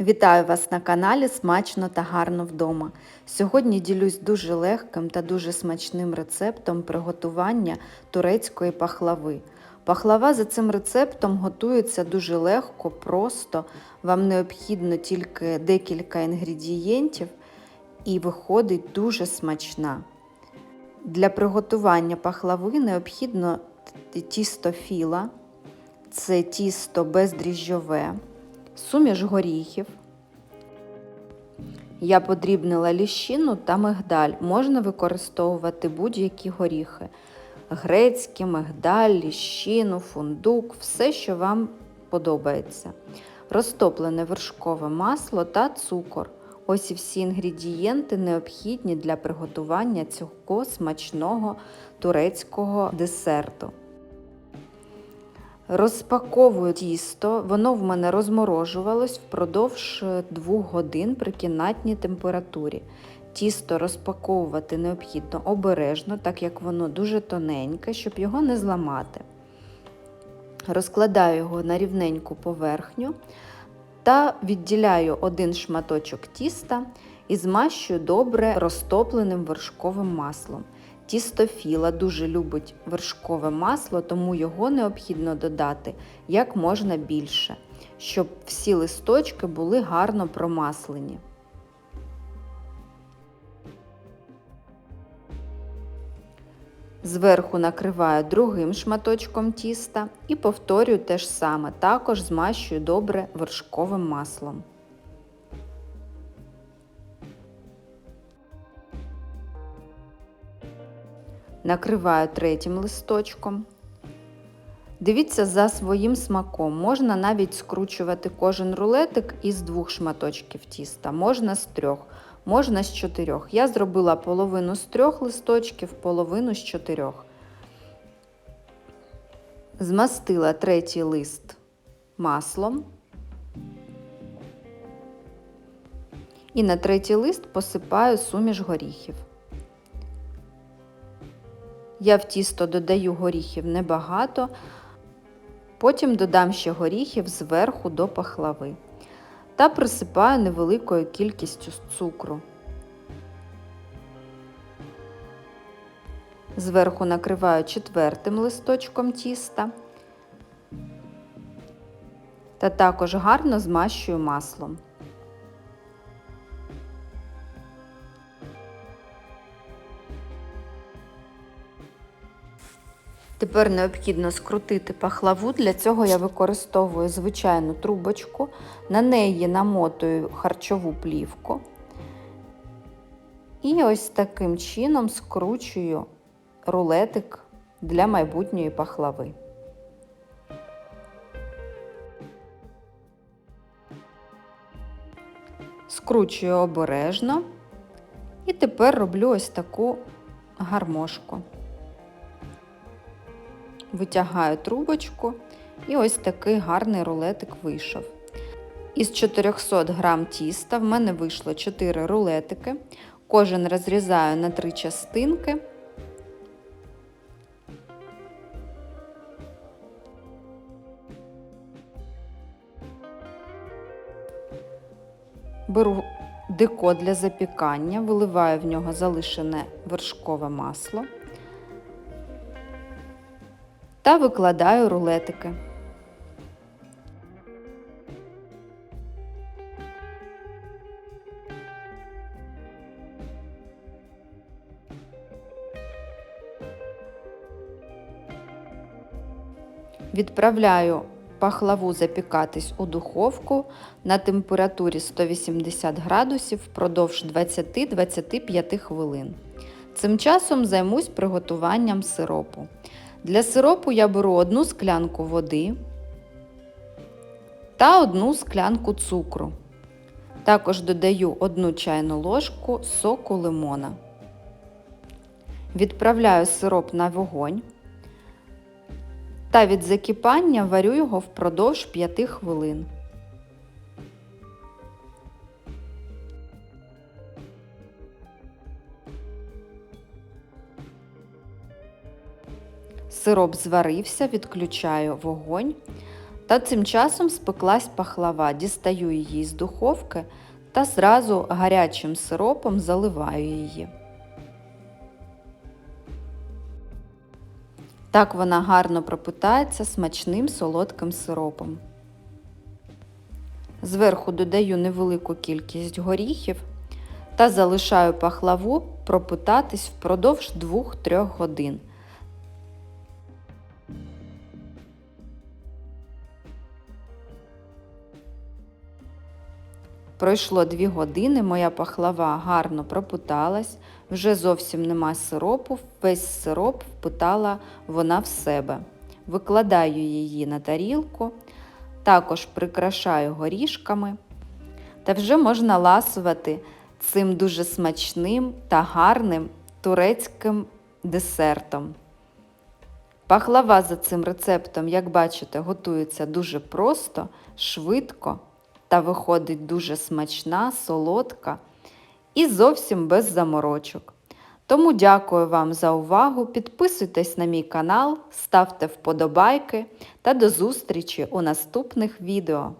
Вітаю вас на каналі Смачно та гарно вдома. Сьогодні ділюсь дуже легким та дуже смачним рецептом приготування турецької пахлави. Пахлава за цим рецептом готується дуже легко, просто. Вам необхідно тільки декілька інгредієнтів і виходить дуже смачна. Для приготування пахлави необхідно тісто філа, це тісто бездріжджове, суміш горіхів. Я подрібнила ліщину та мигдаль. Можна використовувати будь-які горіхи. Грецькі, мигдаль, ліщину, фундук, все, що вам подобається. Розтоплене вершкове масло та цукор. Ось і всі інгредієнти необхідні для приготування цього смачного турецького десерту. Розпаковую тісто, воно в мене розморожувалось впродовж 2 годин при кімнатній температурі. Тісто розпаковувати необхідно обережно, так як воно дуже тоненьке, щоб його не зламати. Розкладаю його на рівненьку поверхню та відділяю один шматочок тіста і змащую добре розтопленим вершковим маслом. Тісто філа дуже любить вершкове масло, тому його необхідно додати як можна більше, щоб всі листочки були гарно промаслені. Зверху накриваю другим шматочком тіста і повторюю те ж саме, також змащую добре вершковим маслом. Накриваю третім листочком. Дивіться за своїм смаком. Можна навіть скручувати кожен рулетик із 2 шматочків тіста, можна з 3, можна з 4. Я зробила половину з 3 листочків, половину з 4. Змастила третій лист маслом. І на третій лист посипаю суміш горіхів. Я в тісто додаю горіхів небагато, потім додам ще горіхів зверху до пахлави та присипаю невеликою кількістю цукру. Зверху накриваю 4-тим листочком тіста та також гарно змащую маслом. Тепер необхідно скрутити пахлаву, для цього я використовую звичайну трубочку, на неї намотую харчову плівку і ось таким чином скручую рулетик для майбутньої пахлави. Скручую обережно і тепер роблю ось таку гармошку. Витягаю трубочку і ось такий гарний рулетик вийшов. Із 400 г тіста в мене вийшло 4 рулетики. Кожен розрізаю на 3 частинки. Беру деко для запікання, виливаю в нього залишене вершкове масло та викладаю рулетики. Відправляю пахлаву запікатись у духовку на температурі 180 градусів впродовж 20-25 хвилин. Цим часом займусь приготуванням сиропу. Для сиропу я беру 1 склянку води та 1 склянку цукру. Також додаю 1 чайну ложку соку лимона. Відправляю сироп на вогонь та від закипання варю його впродовж 5 хвилин. Сироп зварився, відключаю вогонь Та цим часом спеклась пахлава. Дістаю її з духовки та зразу гарячим сиропом заливаю її. Так вона гарно пропитається смачним солодким сиропом. Зверху додаю невелику кількість горіхів та залишаю пахлаву пропитатись впродовж 2-3 годин. Пройшло 2 години, моя пахлава гарно пропиталась, вже зовсім нема сиропу, весь сироп впитала вона в себе. Викладаю її на тарілку, також прикрашаю горішками та вже можна ласувати цим дуже смачним та гарним турецьким десертом. Пахлава за цим рецептом, як бачите, готується дуже просто, швидко та виходить дуже смачна, солодка і зовсім без заморочок. Тому дякую вам за увагу, підписуйтесь на мій канал, ставте вподобайки та до зустрічі у наступних відео.